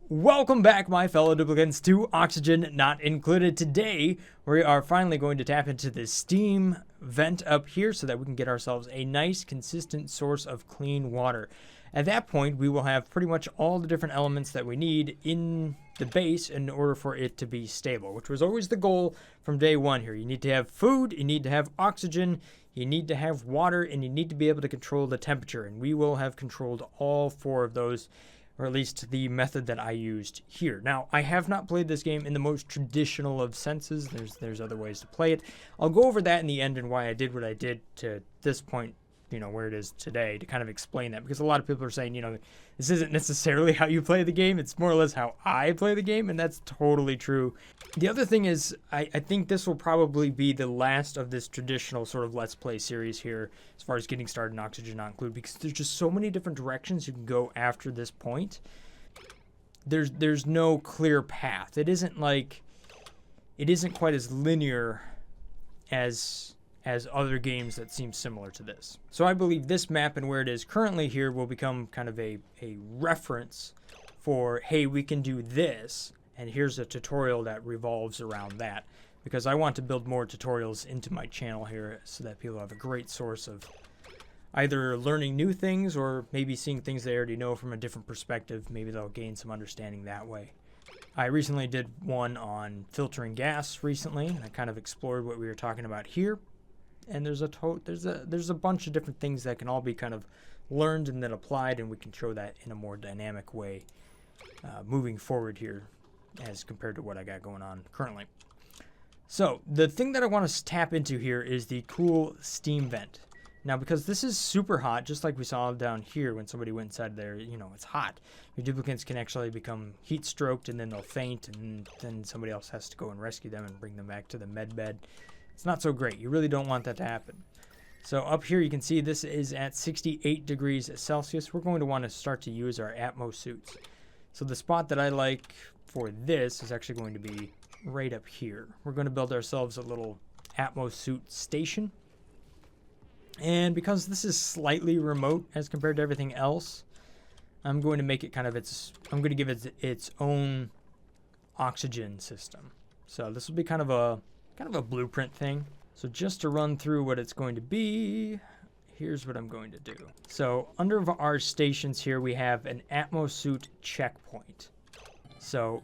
Welcome back, my fellow duplicants, to Oxygen Not Included. Today, we are finally going to tap into this steam vent up here so that we can get ourselves a nice, consistent source of clean water. At that point, we will have pretty much all the different elements that we need in the base in order for it to be stable, which was always the goal from day one here. You need to have food, you need to have oxygen, you need to have water, and you need to be able to control the temperature. And we will have controlled all four of those, or at least the method that I used here. Now, I have not played this game in the most traditional of senses. There's other ways to play it. I'll go over that in the end and why I did what I did to this point, where it is today, to kind of explain that. Because a lot of people are saying, this isn't necessarily how you play the game. It's more or less how I play the game, and that's totally true. The other thing is, I think this will probably be the last of this traditional sort of Let's Play series here, as far as getting started in Oxygen Not Included, because there's just so many different directions you can go after this point. There's no clear path. It isn't quite as linear as other games that seem similar to this. So I believe this map and where it is currently here will become kind of a reference for, hey, we can do this, and here's a tutorial that revolves around that. Because I want to build more tutorials into my channel here so that people have a great source of either learning new things or maybe seeing things they already know from a different perspective. Maybe they'll gain some understanding that way. I recently did one on filtering gas recently, and I kind of explored what we were talking about here. And there's a bunch of different things that can all be kind of learned and then applied, and we can show that in a more dynamic way moving forward here as compared to what I got going on currently. So the thing that I want to tap into here is the cool steam vent. Now, because this is super hot, just like we saw down here when somebody went inside there, it's hot. Your duplicates can actually become heat stroked, and then they'll faint, and then somebody else has to go and rescue them and bring them back to the med bed. It's not so great. You really don't want that to happen. So up here you can see this is at 68 degrees Celsius. We're going to want to start to use our Atmo Suits. So the spot that I like for this is actually going to be right up here. We're going to build ourselves a little Atmo Suit station. And because this is slightly remote as compared to everything else, I'm going to make it I'm going to give it its own oxygen system. So this will be kind of a blueprint thing. So just to run through what it's going to be, here's what I'm going to do. So under our stations here, we have an Atmo Suit checkpoint. So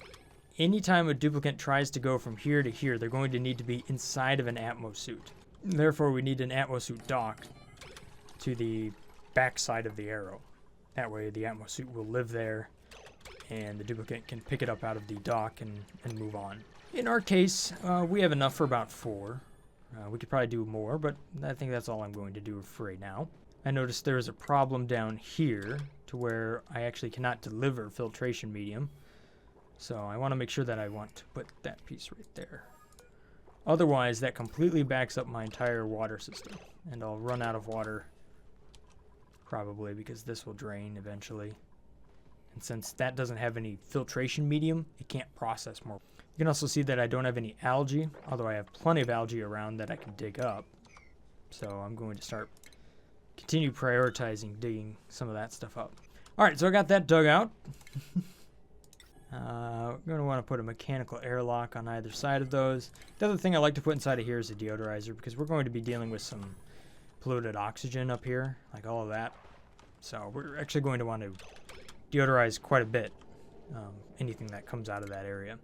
anytime a duplicant tries to go from here to here, they're going to need to be inside of an Atmo Suit. Therefore, we need an Atmo Suit dock to the back side of the arrow. That way the Atmo Suit will live there, and the duplicant can pick it up out of the dock and move on. In our case, we have enough for about 4. We could probably do more, but I think that's all I'm going to do for right now. I noticed there is a problem down here to where I actually cannot deliver filtration medium. So I want to make sure that I want to put that piece right there. Otherwise, that completely backs up my entire water system, and I'll run out of water probably because this will drain eventually. And since that doesn't have any filtration medium, it can't process more. You can also see that I don't have any algae, although I have plenty of algae around that I can dig up. So I'm going to continue prioritizing digging some of that stuff up. All right, so I got that dug out. We're going to want to put a mechanical airlock on either side of those. The other thing I like to put inside of here is a deodorizer, because we're going to be dealing with some polluted oxygen up here, like all of that. So we're actually going to want to deodorize quite a bit, anything that comes out of that area.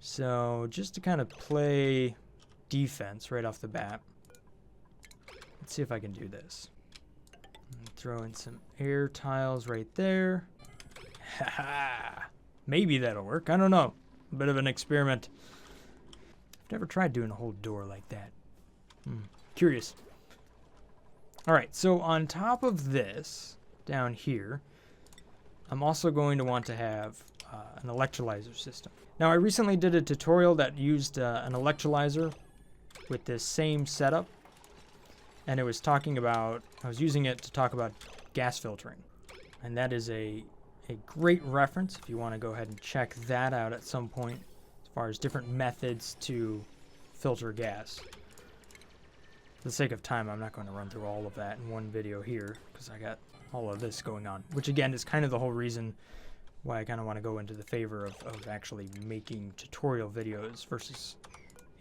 So just to kind of play defense right off the bat, let's see if I can do this. Throw in some air tiles right there. Haha! Maybe that'll work. I don't know. A bit of an experiment. I've never tried doing a whole door like that. Curious. All right, so on top of this, down here, I'm also going to want to have an electrolyzer system. Now, I recently did a tutorial that used an electrolyzer with this same setup, and I was using it to talk about gas filtering. And that is a great reference if you want to go ahead and check that out at some point as far as different methods to filter gas. For the sake of time, I'm not going to run through all of that in one video here because I got all of this going on, which again is kind of the whole reason why I kind of want to go into the favor of actually making tutorial videos versus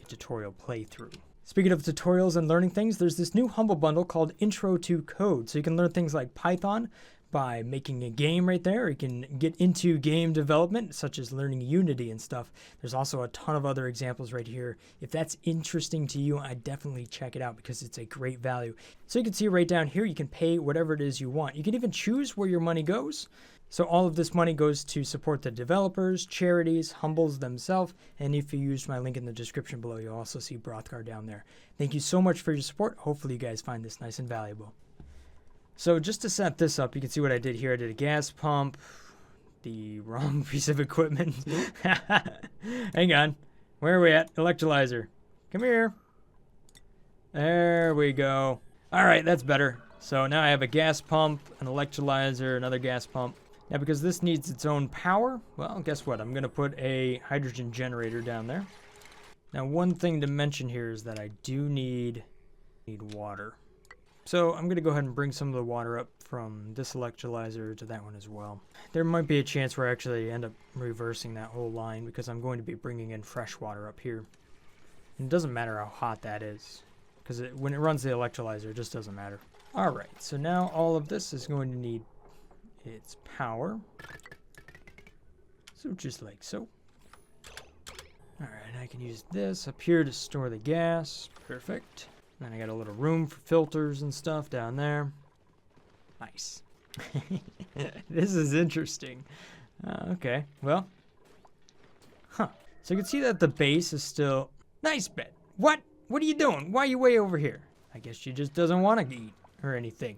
a tutorial playthrough. Speaking of tutorials and learning things, there's this new Humble Bundle called Intro to Code. So you can learn things like Python by making a game right there. You can get into game development, such as learning Unity and stuff. There's also a ton of other examples right here. If that's interesting to you, I definitely check it out because it's a great value. So you can see right down here, you can pay whatever it is you want. You can even choose where your money goes. So all of this money goes to support the developers, charities, Humbles themselves, and if you use my link in the description below, you'll also see Brothgar down there. Thank you so much for your support. Hopefully you guys find this nice and valuable. So just to set this up, you can see what I did here. I did a gas pump, the wrong piece of equipment. Hang on. Where are we at? Electrolyzer. Come here. There we go. All right, that's better. So now I have a gas pump, an electrolyzer, another gas pump. Now because this needs its own power, well, guess what? I'm going to put a hydrogen generator down there. Now one thing to mention here is that I do need water. So I'm going to go ahead and bring some of the water up from this electrolyzer to that one as well. There might be a chance where I actually end up reversing that whole line because I'm going to be bringing in fresh water up here. And it doesn't matter how hot that is because when it runs the electrolyzer, it just doesn't matter. Alright, so now all of this is going to need its power. So just like so. Alright, I can use this up here to store the gas. Perfect. Then I got a little room for filters and stuff down there. Nice. This is interesting. Okay, well. Huh. So you can see that the base is still... Nice bed. What? What are you doing? Why are you way over here? I guess she just doesn't want to eat or anything.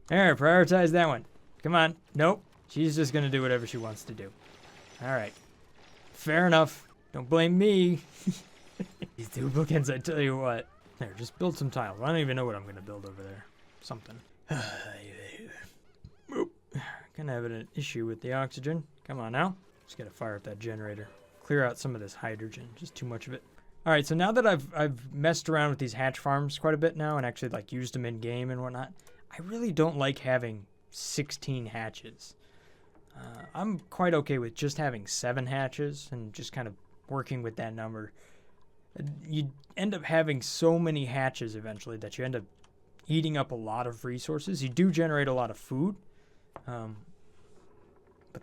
There, prioritize that one. Come on. Nope. She's just going to do whatever she wants to do. All right. Fair enough. Don't blame me. These duplicates, I tell you what. There, just build some tiles. I don't even know what I'm going to build over there. Something. Boop. Kind of having an issue with the oxygen. Come on now. Just got to fire up that generator. Clear out some of this hydrogen. Just too much of it. All right, so now that I've messed around with these hatch farms quite a bit now and actually like used them in game and whatnot, I really don't like having 16 hatches. I'm quite okay with just having 7 hatches and just kind of working with that number. You end up having so many hatches eventually that you end up eating up a lot of resources. You do generate a lot of food, but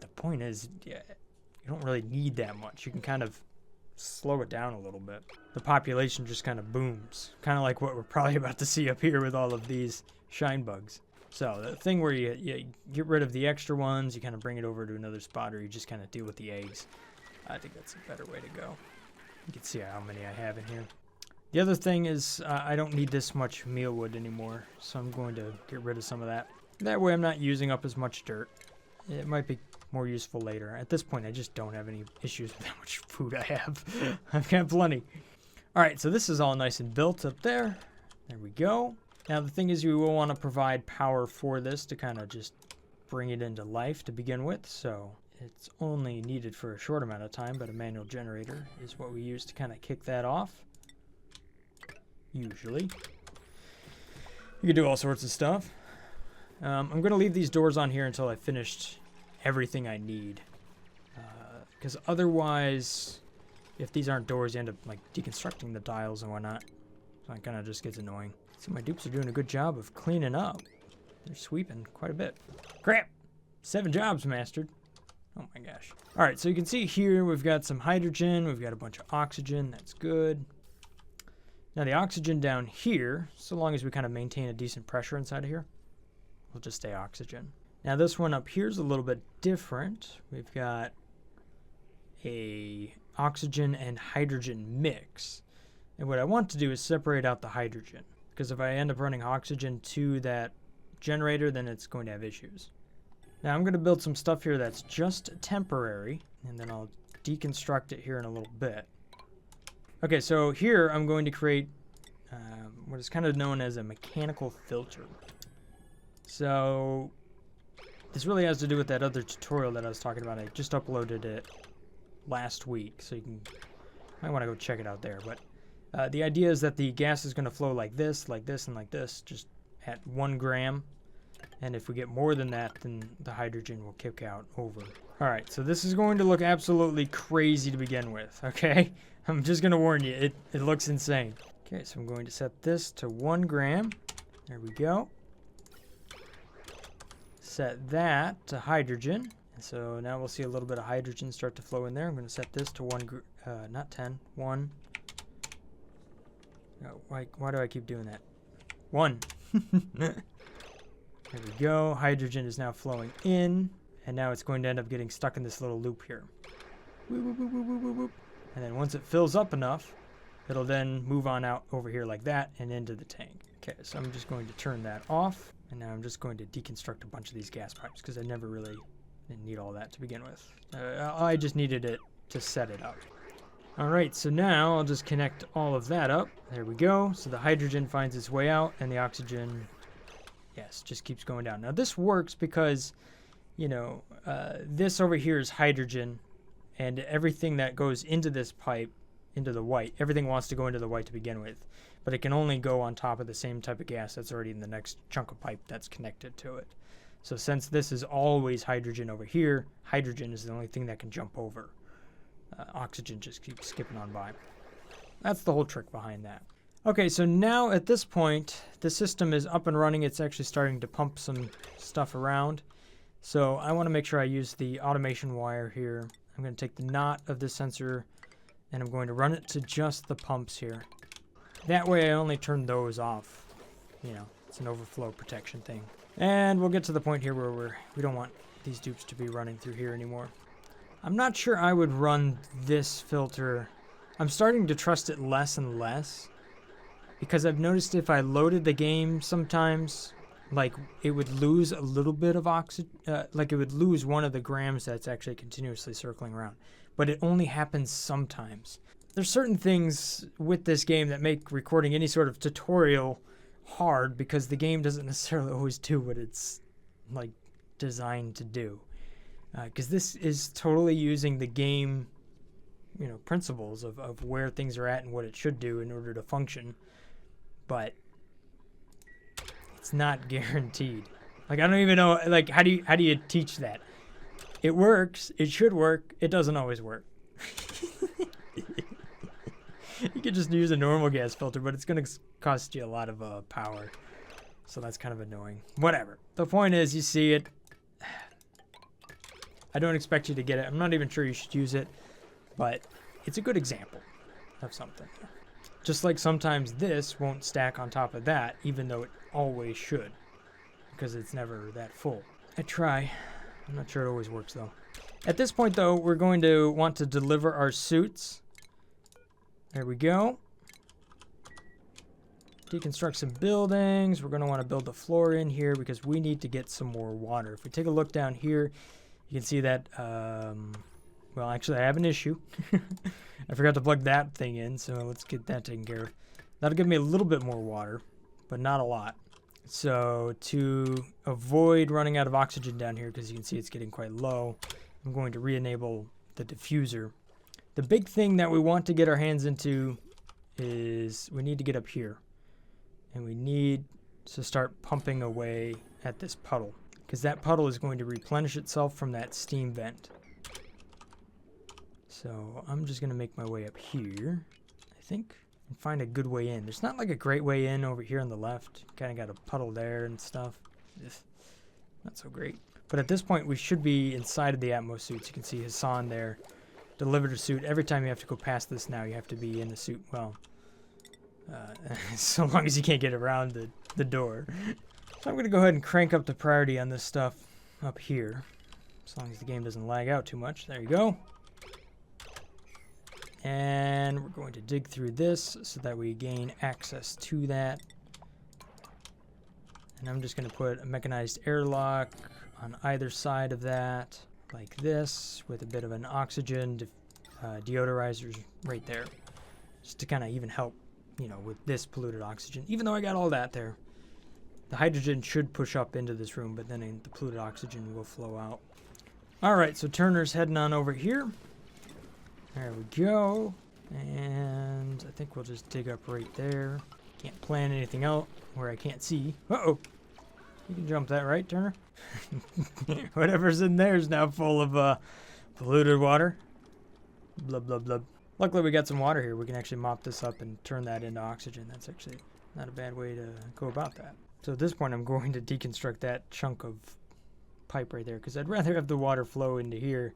the point is, yeah, you don't really need that much. You can kind of slow it down a little bit. The population just kind of booms, kind of like what we're probably about to see up here with all of these shine bugs. So the thing where you get rid of the extra ones, you kind of bring it over to another spot, or you just kind of deal with the eggs. I think that's a better way to go. You can see how many I have in here. The other thing is I don't need this much mealwood anymore, so I'm going to get rid of some of that. That way I'm not using up as much dirt. It might be more useful later. At this point, I just don't have any issues with how much food I have. I've got plenty. All right, so this is all nice and built up there. There we go. Now, the thing is you will want to provide power for this to kind of just bring it into life to begin with. So it's only needed for a short amount of time, but a manual generator is what we use to kind of kick that off. Usually. You can do all sorts of stuff. I'm going to leave these doors on here until I've finished everything I need. Because otherwise, if these aren't doors, you end up like deconstructing the tiles and whatnot. So it kind of just gets annoying. So my dupes are doing a good job of cleaning up. They're sweeping quite a bit. Crap! 7 jobs mastered. Oh my gosh. Alright, so you can see here we've got some hydrogen. We've got a bunch of oxygen. That's good. Now the oxygen down here, so long as we kind of maintain a decent pressure inside of here, we'll just stay oxygen. Now this one up here is a little bit different. We've got a oxygen and hydrogen mix. And what I want to do is separate out the hydrogen. Because if I end up running oxygen to that generator, then it's going to have issues. Now I'm going to build some stuff here that's just temporary. And then I'll deconstruct it here in a little bit. Okay, so here I'm going to create what is kind of known as a mechanical filter. So this really has to do with that other tutorial that I was talking about. I just uploaded it last week, so you might want to go check it out there. But the idea is that the gas is going to flow like this, and like this, just at 1 gram. And if we get more than that, then the hydrogen will kick out over. All right, so this is going to look absolutely crazy to begin with, okay? I'm just going to warn you, it looks insane. Okay, so I'm going to set this to 1 gram. There we go. Set that to hydrogen. And so now we'll see a little bit of hydrogen start to flow in there. I'm going to set this to 1, not 10, 1. Oh, why do I keep doing that? 1. There we go. Hydrogen is now flowing in, and now it's going to end up getting stuck in this little loop here. Whoop, whoop, whoop, whoop, whoop, whoop. And then once it fills up enough, it'll then move on out over here like that and into the tank. Okay, so I'm just going to turn that off, and now I'm just going to deconstruct a bunch of these gas pipes because I never really didn't need all that to begin with. I just needed it to set it up. All right, so now I'll just connect all of that up. There we go. So the hydrogen finds its way out, and the oxygen, yes, just keeps going down. Now this works because, you know, this over here is hydrogen, and everything that goes into this pipe, into the white, everything wants to go into the white to begin with, but it can only go on top of the same type of gas that's already in the next chunk of pipe that's connected to it. So since this is always hydrogen over here, hydrogen is the only thing that can jump over. Oxygen just keeps skipping on by. That's the whole trick behind that. Okay, so now at this point, the system is up and running. It's actually starting to pump some stuff around. So I want to make sure I use the automation wire here. I'm going to take the knot of this sensor and I'm going to run it to just the pumps here. That way I only turn those off. You know, it's an overflow protection thing. And we'll get to the point here where we don't want these dupes to be running through here anymore. I'm not sure I would run this filter. I'm starting to trust it less and less because I've noticed if I loaded the game sometimes, like it would lose a little bit of oxygen, like it would lose one of the grams that's actually continuously circling around. But it only happens sometimes. There's certain things with this game that make recording any sort of tutorial hard because the game doesn't necessarily always do what it's like designed to do. Because this is totally using the game, you know, principles of where things are at and what it should do in order to function, but it's not guaranteed. Like I don't even know, like how do you teach that? It works, it should work, it doesn't always work. You could just use a normal gas filter, but it's going to cost you a lot of power, so that's kind of annoying. Whatever. The point is, you see it. I don't expect you to get it. I'm not even sure you should use it, but it's a good example of something. Just like sometimes this won't stack on top of that, even though it always should, because it's never that full. I try. I'm not sure it always works, though. At this point, though, we're going to want to deliver our suits. There we go. Deconstruct some buildings. We're going to want to build the floor in here because we need to get some more water. If we take a look down here, you can see that, well, actually, I have an issue. I forgot to plug that thing in, so let's get that taken care of. That'll give me a little bit more water, but not a lot. So to avoid running out of oxygen down here, because you can see it's getting quite low, I'm going to re-enable the diffuser. The big thing that we want to get our hands into is we need to get up here. And we need to start pumping away at this puddle, because that puddle is going to replenish itself from that steam vent. So I'm just going to make my way up here, I think, and find a good way in. There's not like a great way in over here on the left. Kind of got a puddle there and stuff. Ugh, not so great. But at this point, we should be inside of the Atmo Suits. You can see Hassan there. Delivered a suit. Every time you have to go past this now, you have to be in the suit. Well, so long as you can't get around the door. So I'm going to go ahead and crank up the priority on this stuff up here. As long as the game doesn't lag out too much. There you go. And we're going to dig through this so that we gain access to that. And I'm just going to put a mechanized airlock on either side of that, like this, with a bit of an oxygen deodorizer right there, just to kind of even help, you know, with this polluted oxygen. Even though I got all that there, the hydrogen should push up into this room, but then the polluted oxygen will flow out. All right, so Turner's heading on over here. There we go. And I think we'll just dig up right there. Can't plan anything out where I can't see. Uh-oh. You can jump that, right, Turner? Whatever's in there is now full of polluted water. Blub, blub, blub. Luckily, we got some water here. We can actually mop this up and turn that into oxygen. That's actually not a bad way to go about that. So at this point, I'm going to deconstruct that chunk of pipe right there because I'd rather have the water flow into here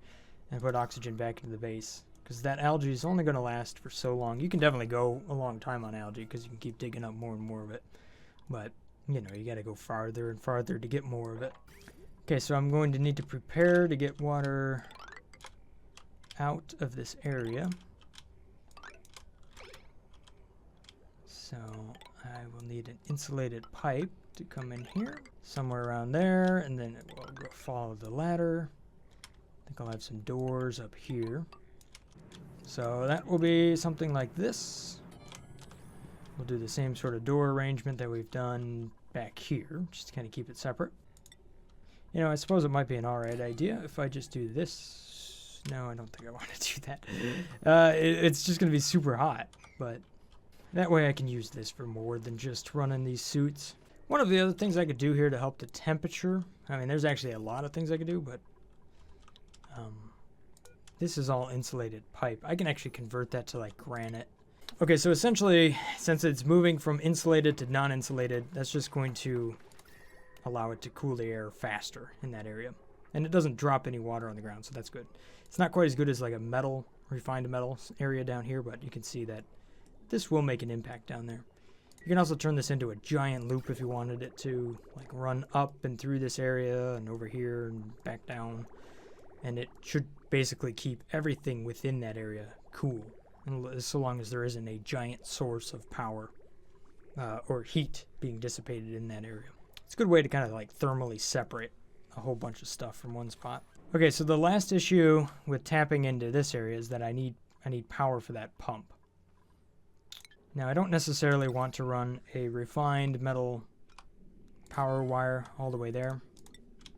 and put oxygen back into the base because that algae is only going to last for so long. You can definitely go a long time on algae because you can keep digging up more and more of it. But, you know, you got to go farther and farther to get more of it. Okay, so I'm going to need to prepare to get water out of this area. So I will need an insulated pipe to come in here, somewhere around there, and then it will go follow the ladder. I think I'll have some doors up here. So that will be something like this. We'll do the same sort of door arrangement that we've done back here, just to kind of keep it separate. You know, I suppose it might be an alright idea if I just do this. No, I don't think I want to do that. It's just going to be super hot, but that way I can use this for more than just running these suits. One of the other things I could do here to help the temperature, I mean, there's actually a lot of things I could do, but this is all insulated pipe. I can actually convert that to like granite. Okay, so essentially, since it's moving from insulated to non-insulated, that's just going to allow it to cool the air faster in that area. And it doesn't drop any water on the ground, so that's good. It's not quite as good as like a metal, refined metal area down here, but you can see that this will make an impact down there. You can also turn this into a giant loop if you wanted it to, like run up and through this area and over here and back down. And it should basically keep everything within that area cool, so long as there isn't a giant source of power or heat being dissipated in that area. It's a good way to kind of like thermally separate a whole bunch of stuff from one spot. Okay, so the last issue with tapping into this area is that I need power for that pump. Now, I don't necessarily want to run a refined metal power wire all the way there.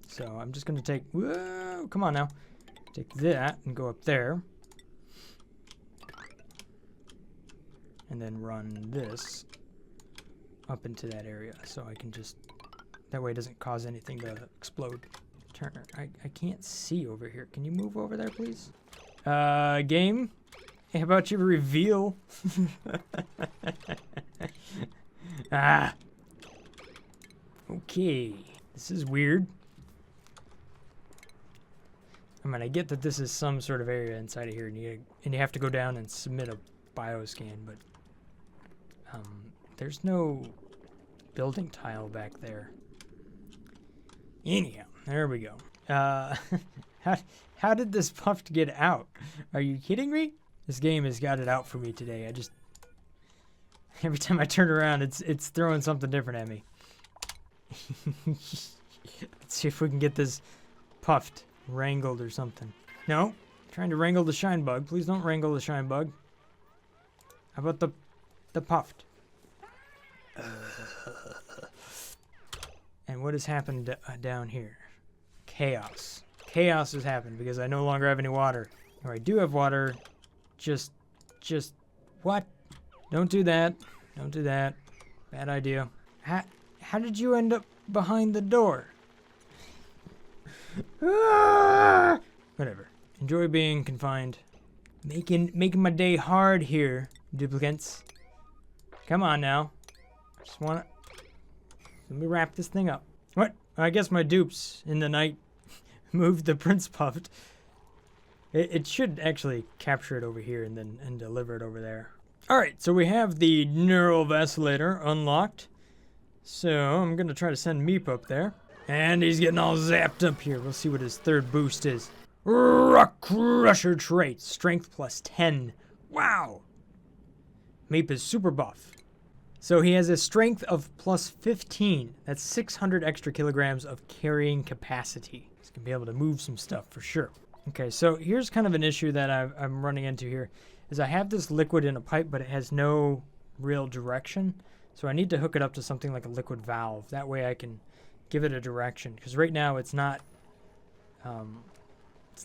So I'm just going to take, whoa, come on now. Take that and go up there. And then run this up into that area. So I can just, that way it doesn't cause anything to explode. Turner, I can't see over here. Can you move over there, please? Game? How about you reveal? Ah. Okay. This is weird. I mean, I get that this is some sort of area inside of here, and you have to go down and submit a bioscan, but there's no building tile back there. Anyhow, there we go. How did this puff get out? Are you kidding me? This game has got it out for me today. Every time I turn around, it's throwing something different at me. Let's see if we can get this puffed, wrangled or something. No, trying to wrangle the shine bug. Please don't wrangle the shine bug. How about the puffed? And what has happened down here? Chaos. Chaos has happened because I no longer have any water. Or I do have water. Just, what? Don't do that. Don't do that. Bad idea. How did you end up behind the door? Ah! Whatever. Enjoy being confined. Making my day hard here, duplicates. Come on now. I just wanna... Let me wrap this thing up. What? I guess my dupes in the night moved the Prince Puffed. It should actually capture it over here and deliver it over there. Alright, so we have the neural vacillator unlocked. So I'm going to try to send Meep up there. And he's getting all zapped up here. We'll see what his third boost is. Rock Crusher trait. Strength plus 10. Wow! Meep is super buff. So he has a strength of plus 15. That's 600 extra kilograms of carrying capacity. He's going to be able to move some stuff for sure. Okay, so here's kind of an issue that I'm running into here, is I have this liquid in a pipe, but it has no real direction. So I need to hook it up to something like a liquid valve. That way I can give it a direction. Because right now it's not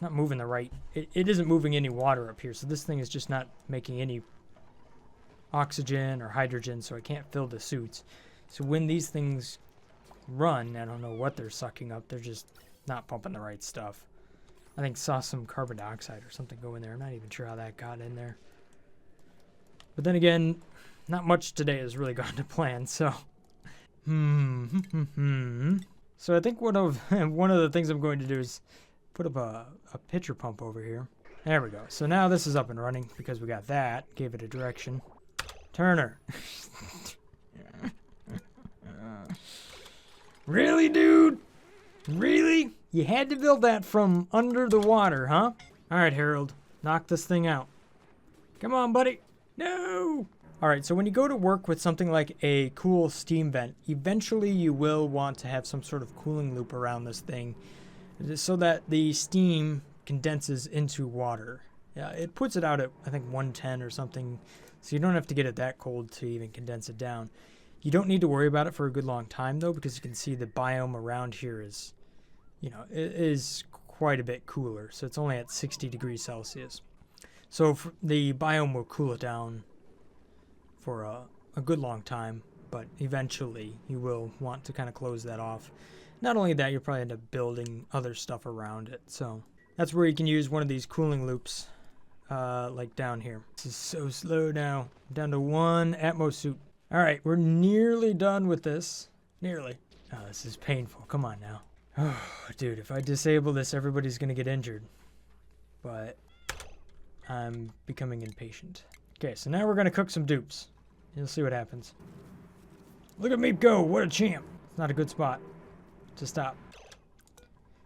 moving the right... It isn't moving any water up here, so this thing is just not making any oxygen or hydrogen, so I can't fill the suits. So when these things run, I don't know what they're sucking up. They're just not pumping the right stuff. I think saw some carbon dioxide or something go in there. I'm not even sure how that got in there. But then again, not much today has really gone to plan, so. So I think one of the things I'm going to do is put up a pitcher pump over here. There we go. So now this is up and running because we got that. Gave it a direction. Turner. Really, dude? Really? You had to build that from under the water, huh? All right, Harold. Knock this thing out. Come on, buddy. No! All right, so when you go to work with something like a cool steam vent, eventually you will want to have some sort of cooling loop around this thing so that the steam condenses into water. Yeah, it puts it out at, I think, 110 or something, so you don't have to get it that cold to even condense it down. You don't need to worry about it for a good long time, though, because you can see the biome around here is, it is quite a bit cooler. So it's only at 60 degrees Celsius. So the biome will cool it down for a good long time, but eventually you will want to kind of close that off. Not only that, you'll probably end up building other stuff around it. So that's where you can use one of these cooling loops, like down here. This is so slow now. I'm down to one Atmo suit. All right, we're nearly done with this. Nearly. Oh, this is painful. Come on now. Oh, dude, if I disable this, everybody's going to get injured. But I'm becoming impatient. Okay, so now we're going to cook some dupes. You'll see what happens. Look at Meep go. What a champ. It's not a good spot to stop.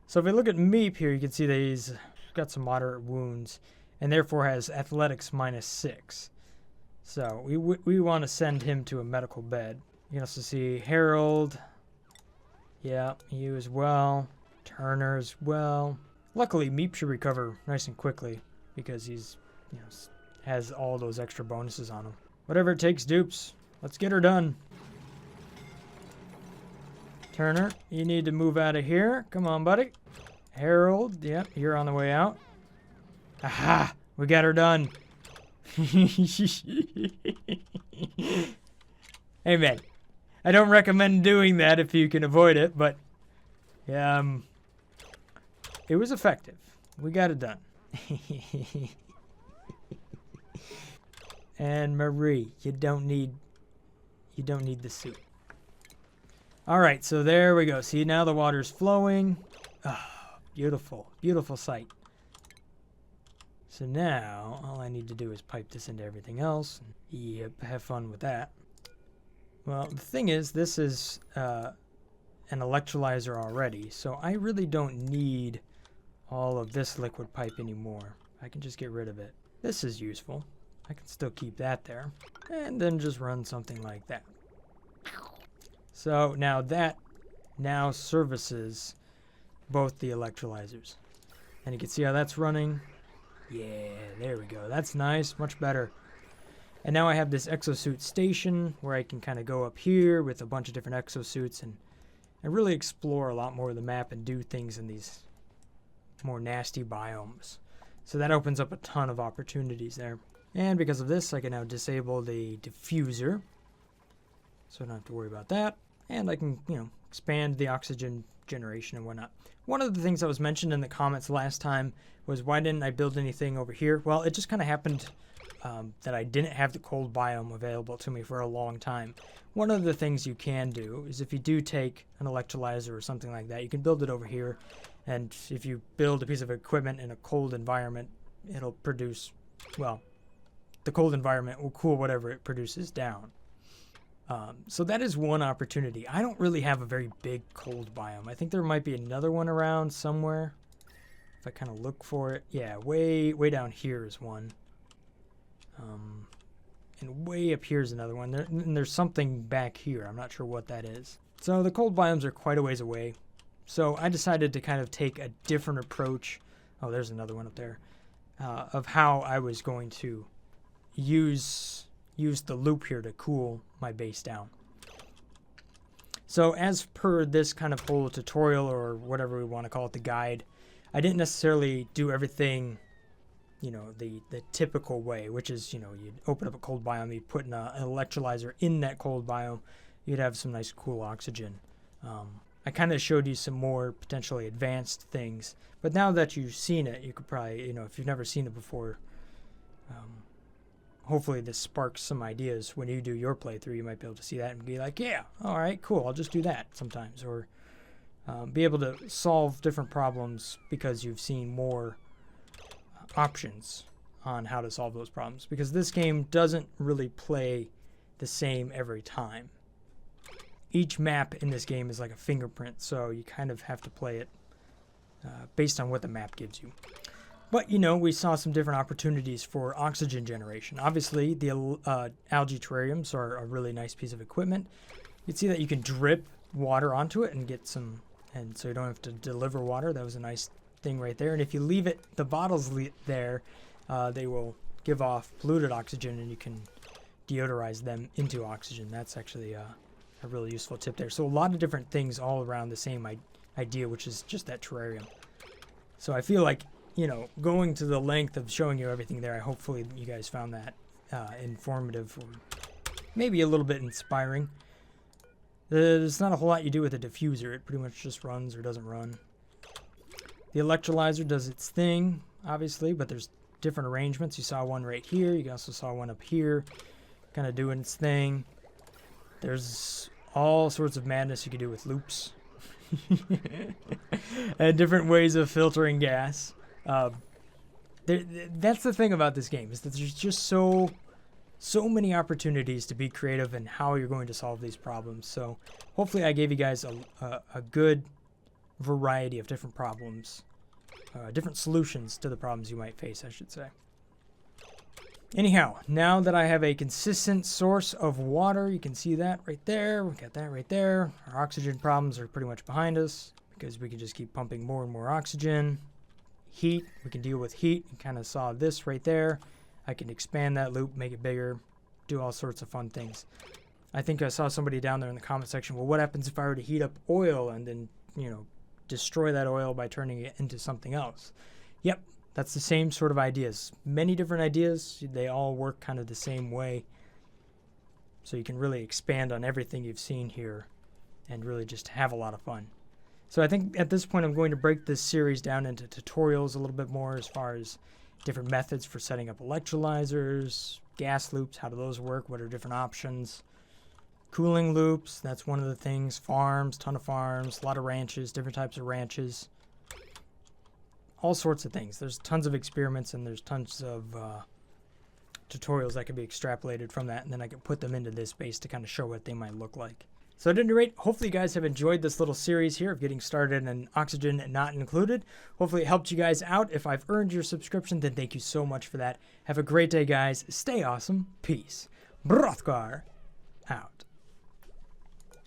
So if we look at Meep here, you can see that he's got some moderate wounds and therefore has athletics -6. So we want to send him to a medical bed. You can also see Harold. Yeah, you as well. Turner as well. Luckily, Meep should recover nice and quickly because he's, has all those extra bonuses on him. Whatever it takes, dupes. Let's get her done. Turner, you need to move out of here. Come on, buddy. Harold, yep, you're on the way out. Aha! We got her done. Hey, man. I don't recommend doing that if you can avoid it, but it was effective. We got it done. And Marie, you don't need the suit. All right, so there we go. See, now the water's flowing. Oh, beautiful, beautiful sight. So now all I need to do is pipe this into everything else. Yep, have fun with that. Well, the thing is, this is an electrolyzer already, so I really don't need all of this liquid pipe anymore. I can just get rid of it. This is useful. I can still keep that there. And then just run something like that. So now that services both the electrolyzers. And you can see how that's running. Yeah, there we go. That's nice, much better. And now I have this exosuit station where I can kind of go up here with a bunch of different exosuits and really explore a lot more of the map and do things in these more nasty biomes. So that opens up a ton of opportunities there. And because of this, I can now disable the diffuser. So I don't have to worry about that. And I can, expand the oxygen generation and whatnot. One of the things that was mentioned in the comments last time was, why didn't I build anything over here? Well, it just kind of happened that I didn't have the cold biome available to me for a long time. One of the things you can do is if you do take an electrolyzer or something like that, you can build it over here. And if you build a piece of equipment in a cold environment, it'll produce, well, the cold environment will cool whatever it produces down. So that is one opportunity. I don't really have a very big cold biome. I think there might be another one around somewhere. If I kind of look for it. Yeah, way down here is one. And way up here is another one. And there's something back here. I'm not sure what that is. So the cold biomes are quite a ways away. So I decided to kind of take a different approach. Oh, there's another one up there. Of how I was going to use the loop here to cool my base down. So as per this kind of whole tutorial, or whatever we want to call it, the guide, I didn't necessarily do everything, the typical way, which is, you'd open up a cold biome, you'd put an electrolyzer in that cold biome, you'd have some nice cool oxygen. I kind of showed you some more potentially advanced things, but now that you've seen it, you could probably, if you've never seen it before, hopefully this sparks some ideas when you do your playthrough. You might be able to see that and be like, yeah, all right, cool, I'll just do that sometimes. Or be able to solve different problems because you've seen more options on how to solve those problems. Because this game doesn't really play the same every time. Each map in this game is like a fingerprint, so you kind of have to play it based on what the map gives you. But, we saw some different opportunities for oxygen generation. Obviously, the algae terrariums are a really nice piece of equipment. You can see that you can drip water onto it and get some, and so you don't have to deliver water. That was a nice thing right there. And if you leave the bottles there, they will give off polluted oxygen, and you can deodorize them into oxygen. That's actually a really useful tip there. So a lot of different things all around the same idea, which is just that terrarium. So I feel like, going to the length of showing you everything there, hopefully you guys found that informative or maybe a little bit inspiring. There's not a whole lot you do with a diffuser. It pretty much just runs or doesn't run. The electrolyzer does its thing, obviously, but there's different arrangements. You saw one right here. You also saw one up here kind of doing its thing. There's all sorts of madness you can do with loops. And different ways of filtering gas. That's the thing about this game, is that there's just so many opportunities to be creative in how you're going to solve these problems. So hopefully I gave you guys a good variety of different problems, different solutions to the problems you might face, I should say. Anyhow, now that I have a consistent source of water, you can see that right there. We got that right there. Our oxygen problems are pretty much behind us because we can just keep pumping more and more oxygen. Heat, we can deal with heat. You kind of saw this right there. I can expand that loop, make it bigger, do all sorts of fun things. I think I saw somebody down there in the comment section, well, what happens if I were to heat up oil and then, destroy that oil by turning it into something else? Yep. That's the same sort of ideas. Many different ideas. They all work kind of the same way. So you can really expand on everything you've seen here and really just have a lot of fun. So I think at this point I'm going to break this series down into tutorials a little bit more as far as different methods for setting up electrolyzers, gas loops, how do those work, what are different options. Cooling loops, that's one of the things. Farms, ton of farms, a lot of ranches, different types of ranches. All sorts of things. There's tons of experiments and there's tons of tutorials that can be extrapolated from that, and then I can put them into this base to kind of show what they might look like. So at any rate, hopefully you guys have enjoyed this little series here of getting started in oxygen not included. Hopefully it helped you guys out. If I've earned your subscription, then thank you so much for that. Have a great day, guys. Stay awesome. Peace. Brothgar out.